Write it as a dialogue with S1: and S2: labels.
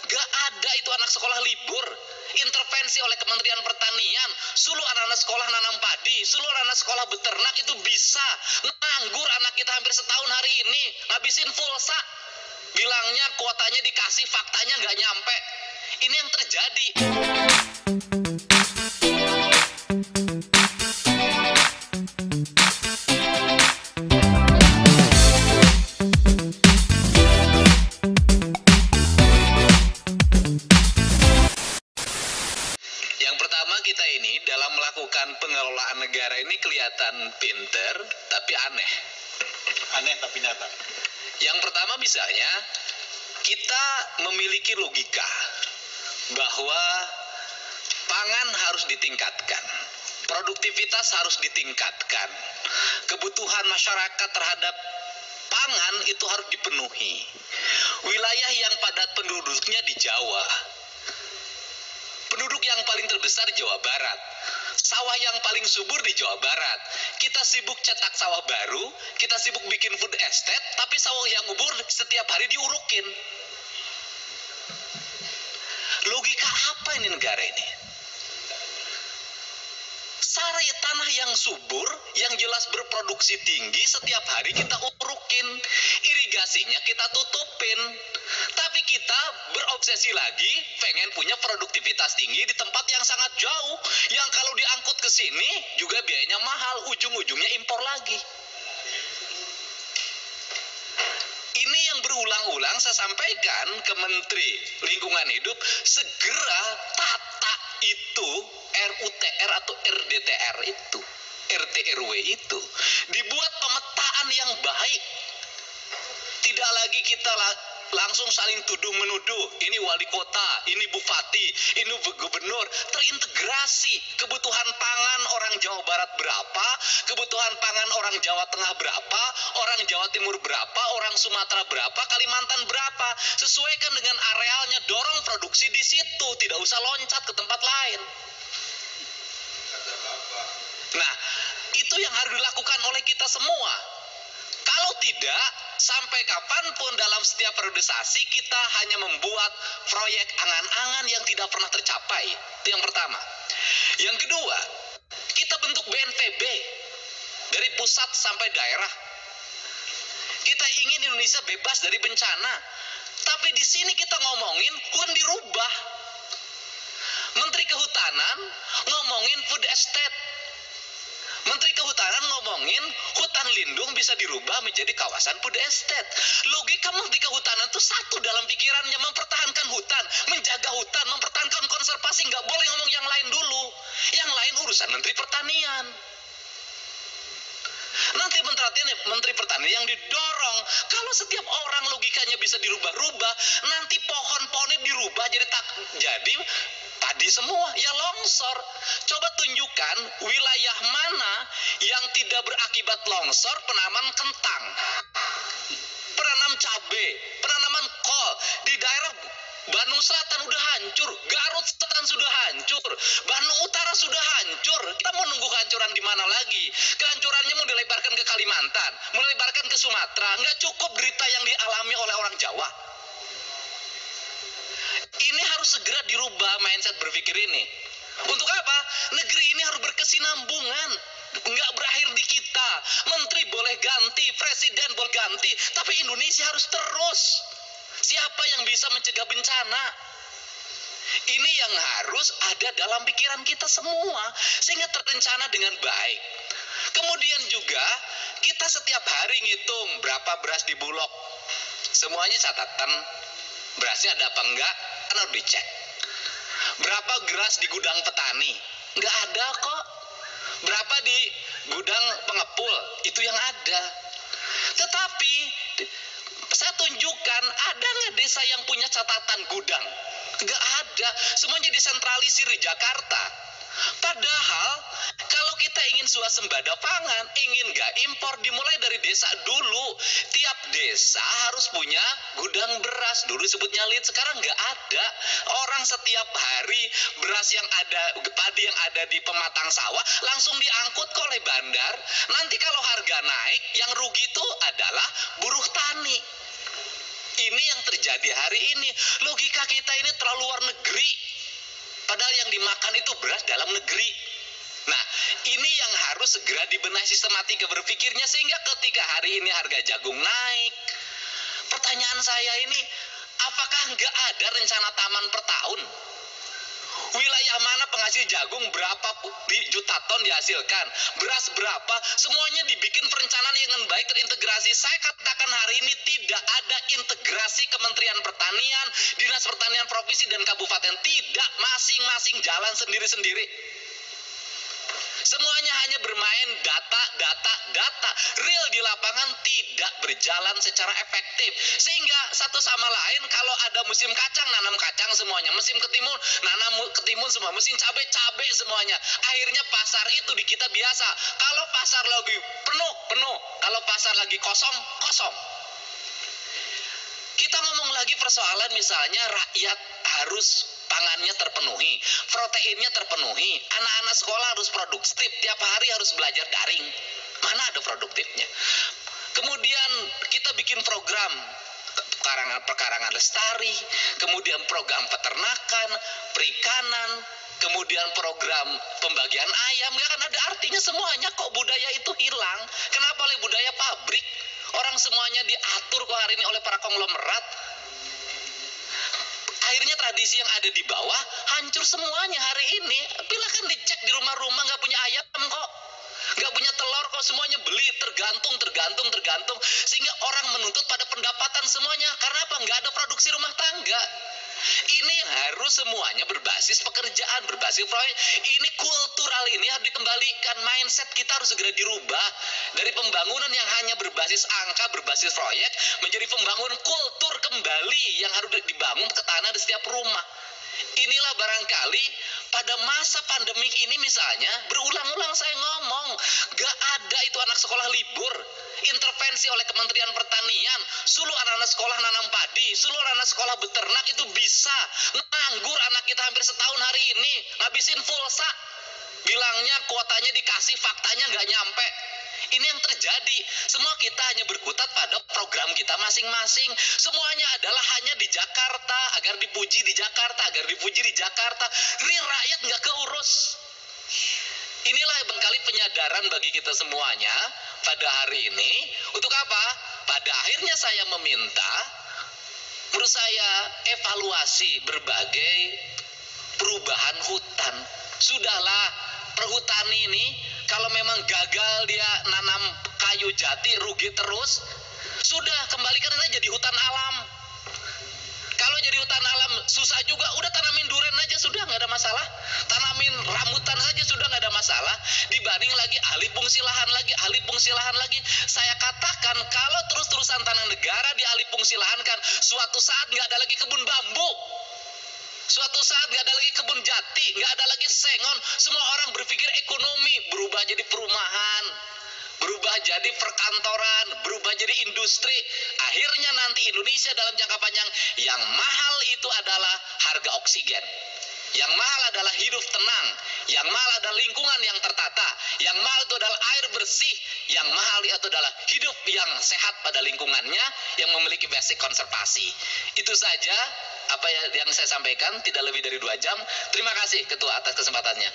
S1: Gak ada itu anak sekolah libur. Intervensi oleh Kementerian Pertanian, suruh anak-anak sekolah nanam padi, suruh anak-anak sekolah beternak, itu bisa. Nganggur anak kita hampir setahun hari ini, ngabisin pulsa. Bilangnya kuotanya dikasih, faktanya nggak nyampe. Ini yang terjadi. Kita ini dalam melakukan pengelolaan negara ini kelihatan pinter tapi aneh tapi nyata. Yang pertama misalnya kita memiliki logika bahwa pangan harus ditingkatkan, produktivitas harus ditingkatkan, kebutuhan masyarakat terhadap pangan itu harus dipenuhi. Wilayah yang padat penduduknya di Jawa, penduduk yang paling terbesar di Jawa Barat, sawah yang paling subur di Jawa Barat. Kita sibuk cetak sawah baru, kita sibuk bikin food estate, tapi sawah yang subur setiap hari diurukin. Logika apa ini negara ini? Tanah yang subur, yang jelas berproduksi tinggi, setiap hari kita urukin, irigasinya kita tutupin. Tapi kita berobsesi lagi, pengen punya produktivitas tinggi di tempat yang sangat jauh, yang kalau diangkut ke sini juga biayanya mahal, ujung-ujungnya impor lagi. Ini yang berulang-ulang saya sampaikan ke Menteri Lingkungan Hidup, segera tata itu RUTR atau RDTR itu, RT/RW itu, dibuat pemetaan yang baik. Tidak lagi kita langsung saling tuduh-menuduh, ini wali kota, ini bupati, ini gubernur. Terintegrasi kebutuhan pangan orang Jawa Barat berapa, kebutuhan pangan orang Jawa Tengah berapa, orang Jawa Timur berapa, orang Sumatera berapa, Kalimantan berapa. Sesuaikan dengan arealnya, dorong produksi di situ, tidak usah loncat ke tempat lain. Nah, itu yang harus dilakukan oleh kita semua. Kalau tidak, sampai kapanpun dalam setiap periodisasi kita hanya membuat proyek angan-angan yang tidak pernah tercapai. Itu yang pertama. Yang kedua, kita bentuk BNPB dari pusat sampai daerah. Kita ingin Indonesia bebas dari bencana. Tapi di sini kita ngomongin hutan dirubah. Menteri Kehutanan ngomongin food estate. Menteri Kehutanan ngomongin hutan lindung bisa dirubah menjadi kawasan food estate. Logika Menteri Kehutanan itu satu dalam pikirannya, mempertahankan hutan, menjaga hutan, mempertahankan konservasi. Nggak boleh ngomong yang lain dulu. Yang lain urusan Menteri Pertanian. Nanti Menteri Pertanian yang didorong. Kalau setiap orang logikanya bisa dirubah-rubah, nanti pohon-pohonnya dirubah jadi padi semua, ya longsor. Coba tunjukkan wilayah mana yang tidak berakibat longsor, penanaman kentang, penanam cabai, penanaman kol. Di daerah Bandung Selatan udah hancur, Garut Selatan sudah hancur, Bandung Utara sudah hancur. Kita mau nunggu kehancuran di mana lagi? Kehancurannya mau dilebarkan ke Kalimantan, mau dilebarkan ke Sumatera. Nggak cukup derita yang dialami oleh orang Jawa. Ini harus segera dirubah mindset berpikir ini. Untuk apa? Negeri ini harus berkesinambungan. Nggak berakhir di kita. Menteri boleh ganti, presiden boleh ganti, tapi Indonesia harus terus. Siapa yang bisa mencegah bencana? Ini yang harus ada dalam pikiran kita semua, sehingga terencana dengan baik. Kemudian juga kita setiap hari ngitung berapa beras di Bulog. Semuanya catatan, berasnya ada apa enggak, kan harus dicek. Berapa beras di gudang petani? Enggak ada kok. Berapa di gudang pengepul? Itu yang ada. Tetapi saya tunjukkan, ada nggak desa yang punya catatan gudang? Nggak ada, semuanya disentralisir di Jakarta. Padahal kalau kita ingin swasembada pangan, ingin nggak impor, dimulai dari desa dulu. Tiap desa harus punya gudang beras. Dulu sebutnya lead, sekarang nggak ada. Orang setiap hari beras yang ada, padi yang ada di pematang sawah langsung diangkut ke oleh bandar. Nanti kalau harga naik, yang rugi itu adalah buruh tani. Ini yang terjadi hari ini. Logika kita ini terlalu luar negeri. Padahal yang dimakan itu beras dalam negeri. Nah, ini yang harus segera dibenahi sistematika berpikirnya, sehingga ketika hari ini harga jagung naik, pertanyaan saya ini, apakah nggak ada rencana taman per tahun? Wilayah mana penghasil jagung, berapa juta ton dihasilkan, beras berapa, semuanya dibikin perencanaan yang dengan baik, terintegrasi. Saya katakan hari ini tidak ada integrasi Kementerian Pertanian, Dinas Pertanian Provinsi dan Kabupaten. Tidak, masing-masing jalan sendiri-sendiri. Semuanya hanya bermain data. Real di lapangan tidak berjalan secara efektif. Sehingga satu sama lain, kalau ada musim kacang, nanam kacang semuanya. Musim ketimun, nanam ketimun semua. Musim cabai semuanya. Akhirnya pasar itu di kita biasa. Kalau pasar lagi penuh. Kalau pasar lagi kosong. Kita ngomong lagi persoalan misalnya rakyat harus pangannya terpenuhi, proteinnya terpenuhi, anak-anak sekolah harus produktif, tiap hari harus belajar daring. Mana ada produktifnya? Kemudian kita bikin program perkarangan lestari, kemudian program peternakan, perikanan, kemudian program pembagian ayam. Nggak akan ada artinya semuanya kok budaya itu hilang. Kenapa oleh budaya pabrik? Orang semuanya diatur kok hari ini oleh para konglomerat. Akhirnya tradisi yang ada di bawah hancur semuanya hari ini. Silahkan dicek di rumah-rumah, nggak punya ayam kok, nggak punya telur kok, semuanya beli, tergantung. Sehingga orang menuntut pada pendapatan semuanya. Karena apa? Nggak ada produksi rumah tangga. Ini harus semuanya berbasis pekerjaan, berbasis proyek. Ini kultural, ini harus dikembalikan. Mindset kita harus segera dirubah dari pembangunan yang hanya berbasis angka, berbasis proyek, menjadi pembangunan kultur kembali yang harus dibangun ketahanan di setiap rumah. Inilah barangkali pada masa pandemik ini misalnya, berulang-ulang saya ngomong, gak ada itu anak sekolah libur. Intervensi oleh Kementerian Pertanian, suruh anak-anak sekolah nanam padi, suruh anak-anak sekolah beternak, itu bisa. Nganggur anak kita hampir setahun hari ini, ngabisin pulsa. Bilangnya kuotanya dikasih, faktanya gak nyampe. Ini yang terjadi. Semua kita hanya berkutat pada program kita masing-masing. Semuanya adalah hanya di Jakarta, agar dipuji di Jakarta, Real rakyat nggak keurus. Inilah barangkali penyadaran bagi kita semuanya pada hari ini. Untuk apa? Pada akhirnya saya meminta, menurut saya, evaluasi berbagai perubahan hutan. Sudahlah, perhutani ini kalau memang gagal dia nanam kayu jati, rugi terus, sudah kembalikan aja jadi hutan alam. Kalau jadi hutan alam susah juga, udah tanamin duren aja sudah, nggak ada masalah. Tanamin rambutan saja sudah, nggak ada masalah. Dibanding lagi alih fungsi lahan lagi. Saya katakan kalau terus-terusan tanah negara dialih fungsi lahankan, suatu saat nggak ada lagi kebun bambu. Suatu saat nggak ada lagi kebun jati, nggak ada lagi sengon. Semua orang berpikir ekonomi, berubah jadi perumahan, berubah jadi perkantoran, berubah jadi industri. Akhirnya nanti Indonesia dalam jangka panjang, yang mahal itu adalah harga oksigen. Yang mahal adalah hidup tenang. Yang mahal adalah lingkungan yang tertata. Yang mahal itu adalah air bersih. Yang mahal itu adalah hidup yang sehat pada lingkungannya, yang memiliki basic konservasi. Itu saja apa yang saya sampaikan, tidak lebih dari 2 jam. Terima kasih Ketua atas kesempatannya.